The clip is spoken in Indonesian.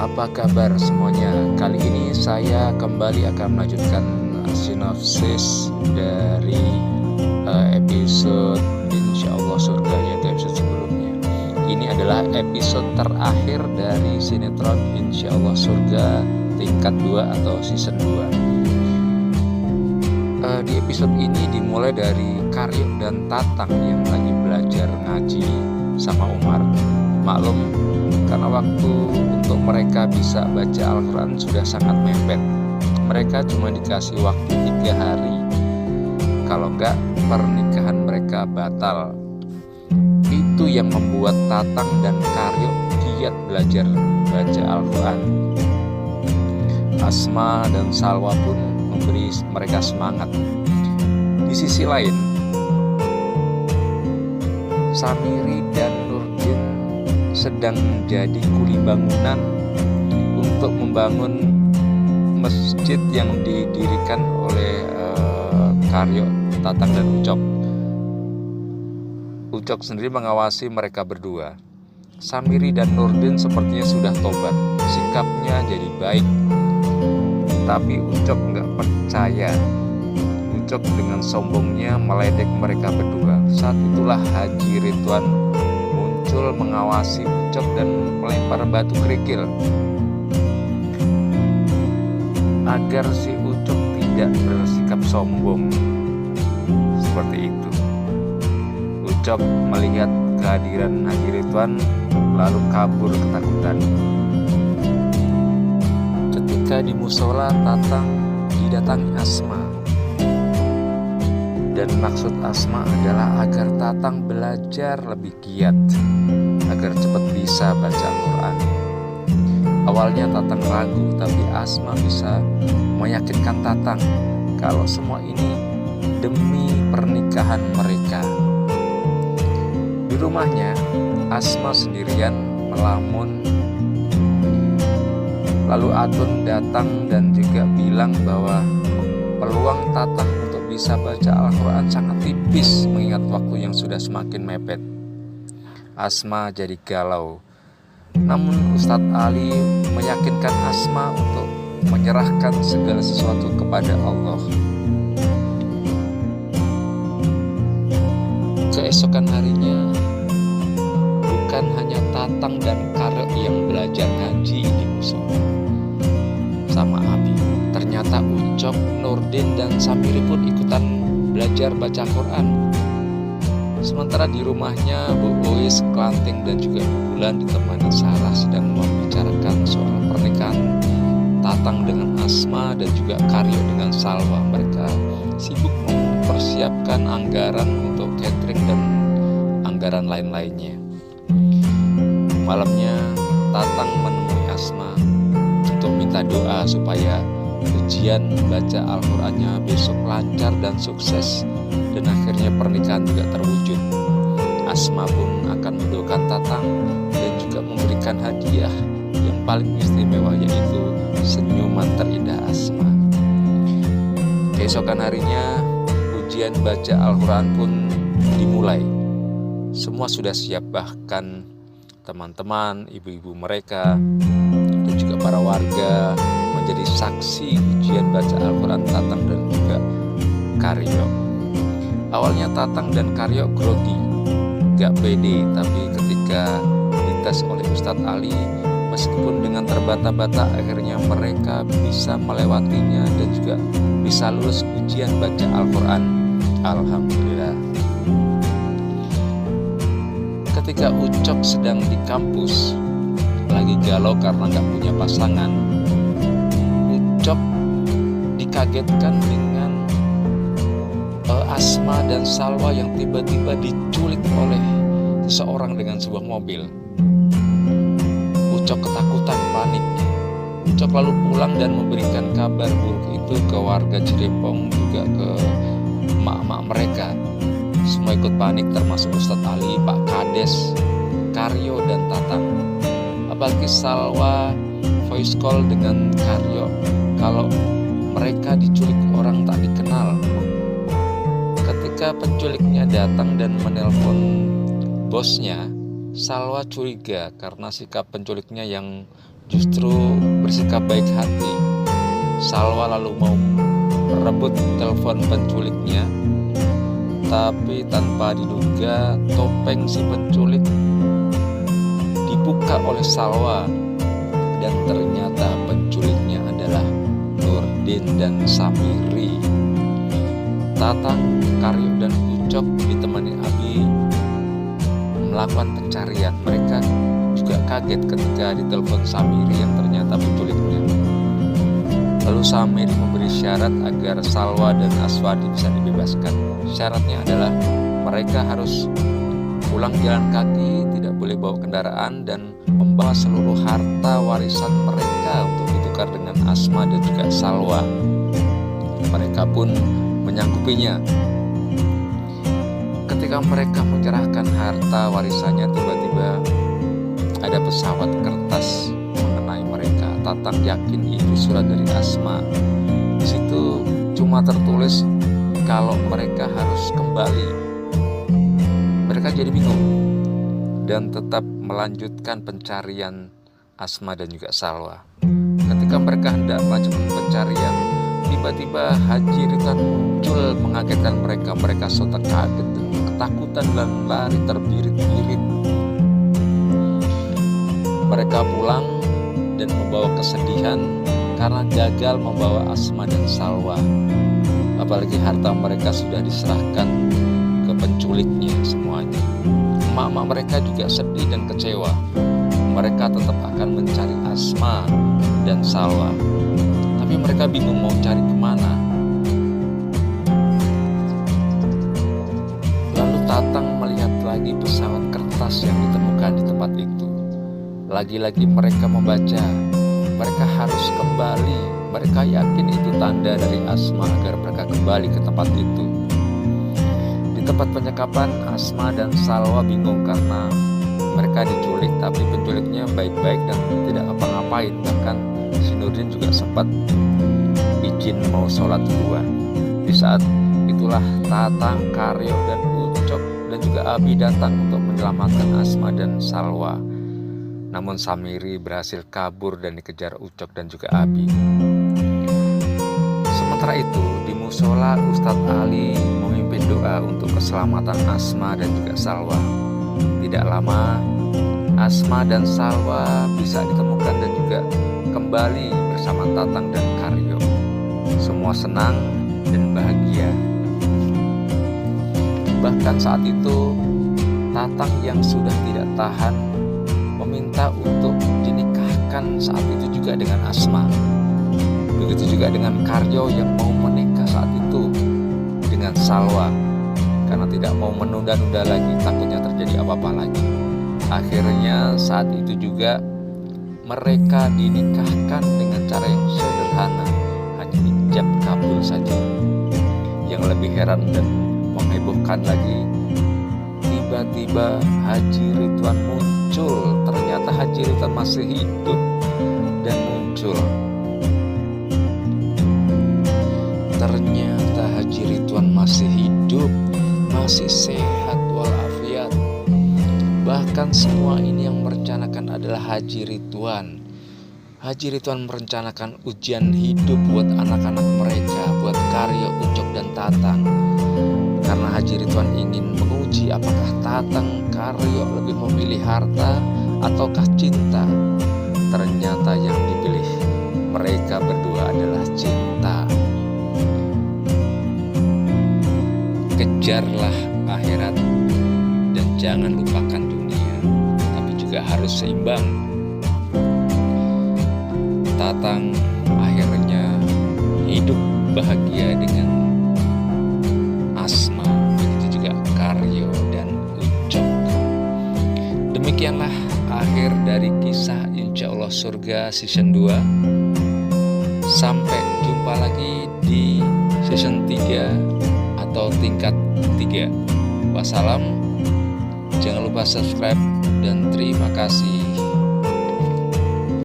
Apa kabar semuanya? Kali ini saya kembali akan melanjutkan sinopsis dari episode Insya Allah Surga, yaitu episode sebelumnya. Ini adalah episode terakhir dari sinetron Insya Allah Surga tingkat 2 atau season 2. Di episode ini dimulai dari Karyo dan Tatang yang lagi belajar ngaji sama Umar. Maklum, karena waktu untuk mereka bisa baca Al-Quran sudah sangat mepet. Mereka cuma dikasih waktu 3 hari. Kalau enggak, pernikahan mereka batal. Itu yang membuat Tatang dan Karyo giat belajar baca Al-Quran. Asma dan Salwa pun memberi mereka semangat. Di sisi lain, Samiri dan Nurdin sedang menjadi kuli bangunan untuk membangun masjid yang didirikan oleh Karyo, Tatang, dan Ucok. Ucok sendiri mengawasi mereka berdua. Samiri dan Nurdin sepertinya sudah tobat, sikapnya jadi baik. Tapi Ucok nggak percaya. Ucok dengan sombongnya meledek mereka berdua. Saat itulah Haji Ridwan muncul mengawasi Ucok dan melempar batu kerikil agar si Ucok tidak bersikap sombong seperti itu. Ucok melihat kehadiran Haji Ridwan lalu kabur ketakutan. Ketika di musola, Tatang didatangi Asma. Dan maksud Asma adalah agar Tatang belajar lebih giat, agar cepat bisa baca Al-Quran. Awalnya Tatang ragu, tapi Asma bisa meyakinkan Tatang kalau semua ini demi pernikahan mereka. Di rumahnya, Asma sendirian melamun. Lalu Atun datang dan juga bilang bahwa peluang Tatang untuk bisa baca Al-Quran sangat tipis mengingat waktu yang sudah semakin mepet. Asma jadi galau. Namun Ustadz Ali meyakinkan Asma untuk menyerahkan segala sesuatu kepada Allah. Keesokan harinya, bukan hanya Tatang dan Karyo yang belajar ngaji di musola sama Abi. Ternyata Ucok, Nurdin, dan Samiri pun ikutan belajar baca Quran. Sementara di rumahnya, Bu Uis, Klanting, dan juga Bu Bulan ditemani Sarah sedang membicarakan soal pernikahan Tatang dengan Asma dan juga Karyo dengan Salwa. Mereka sibuk mempersiapkan anggaran untuk catering dan anggaran lain-lainnya. Malamnya, Tatang menemui Asma untuk minta doa supaya ujian baca Al-Qurannya besok lancar dan sukses, dan akhirnya pernikahan juga terwujud. Asma pun akan mendoakan Tatang dan juga memberikan hadiah yang paling istimewa, yaitu senyuman terindah Asma. Keesokan harinya, ujian baca Al-Quran pun dimulai. Semua sudah siap, bahkan teman-teman, ibu-ibu mereka, dan juga para warga menjadi saksi ujian baca Al-Quran Tatang dan juga Karyo. Awalnya Tatang dan Karyo grogi, gak pede, tapi ketika dites oleh Ustadz Ali, meskipun dengan terbata-bata, akhirnya mereka bisa melewatinya dan juga bisa lulus ujian baca Al-Quran. Alhamdulillah. Ketika Ucok sedang di kampus, lagi galau karena gak punya pasangan, Ucok dikagetkan dengan Asma dan Salwa yang tiba-tiba diculik oleh seseorang dengan sebuah mobil. Ucok ketakutan, panik. Ucok lalu pulang dan memberikan kabar buruk itu ke warga Cirepong, juga ke emak-emak mereka. Semua ikut panik, termasuk Ustadz Ali, Pak Kades, Karyo, dan Tatang. Apalagi Salwa voice call dengan Karyo kalau mereka diculik orang tak dikenal. Ketika penculiknya datang dan menelpon bosnya, Salwa curiga karena sikap penculiknya yang justru bersikap baik hati. Salwa lalu mau merebut telepon penculiknya, tapi tanpa diduga topeng si penculik dibuka oleh Salwa, dan ternyata penculiknya adalah Nurdin dan Samiri. Tatang, Karyo, dan Ucok ditemani Abi melakukan pencarian. Mereka juga kaget ketika ditelepon Samiri yang ternyata penculiknya. Lalu Samiri memberi syarat agar Salwa dan Aswadi bisa dibebaskan. Syaratnya adalah mereka harus pulang jalan kaki, tidak boleh bawa kendaraan, dan membawa seluruh harta warisan mereka untuk ditukar dengan Asma dan juga Salwa. Mereka pun menyanggupinya. Ketika mereka menyerahkan harta warisannya, tiba-tiba ada pesawat kertas mengenai mereka. Tatang yakin itu surat dari Asma. Di situ cuma tertulis kalau mereka harus kembali. Mereka jadi bingung dan tetap melanjutkan pencarian Asma dan juga Salwa. Ketika mereka hendak melanjutkan pencarian, tiba-tiba Haji Ridwan muncul mengagetkan mereka. Mereka sontak kaget dan ketakutan dan lari terbirit-birit. Mereka pulang dan membawa kesedihan karena gagal membawa Asma dan Salwa. Apalagi harta mereka sudah diserahkan ke penculiknya semuanya. Emak-emak mereka juga sedih dan kecewa. Mereka tetap akan mencari Asma dan Salwa, tapi mereka bingung mau cari kemana. Lalu Tatang melihat lagi pesawat kertas yang ditemukan di tempat itu. Lagi-lagi mereka membaca, mereka harus kembali. Mereka yakin itu tanda dari Asma agar mereka kembali ke tempat itu. Di tempat penyekapan, Asma dan Salwa bingung karena mereka diculik, tapi penculiknya baik-baik dan tidak apa-ngapain. Bahkan si Nurdin juga sempat izin mau sholat duluan. Di saat itulah Tatang, Karyo, dan Ucok dan juga Abi datang untuk menyelamatkan Asma dan Salwa. Namun Samiri berhasil kabur dan dikejar Ucok dan juga Abi. Sementara itu di musola, Ustadz Ali memimpin doa untuk keselamatan Asma dan juga Salwa. Tidak lama Asma dan Salwa bisa ditemukan dan juga kembali bersama Tatang dan Karyo. Semua senang dan bahagia. Bahkan saat itu Tatang yang sudah tidak tahan meminta untuk dinikahkan saat itu juga dengan Asma. Begitu juga dengan Karyo yang mau menikah saat itu dengan Salwa, karena tidak mau menunda-nunda lagi, takutnya terjadi apa-apa lagi. Akhirnya saat itu juga mereka dinikahkan dengan cara yang sederhana, hanya ijab kabul saja. Yang lebih heran dan menghebohkan lagi, tiba-tiba Haji Ridwan muncul. Ternyata Haji Ridwan masih hidup dan muncul. Ternyata Haji Ridwan masih hidup, masih sehat walafiat. Bahkan semua ini yang merencanakan adalah Haji Ridwan. Haji Ridwan merencanakan ujian hidup buat anak-anak mereka, buat Karyo, Ucok, dan Tatang. Karena Haji Ridwan ingin menguji apakah Tatang, Karyo lebih memilih harta ataukah cinta. Ternyata yang dipilih mereka berdua adalah cinta. Kejarlah akhirat dan jangan lupakan dunia, tapi juga harus seimbang. Tatang akhirnya hidup bahagia dengan Asma, begitu juga Karyo dan Ucok. Demikianlah akhir dari kisah Insya Allah Surga season 2. Sampai jumpa lagi di season 3 atau tingkat 3. Wassalam. Jangan lupa subscribe dan terima kasih.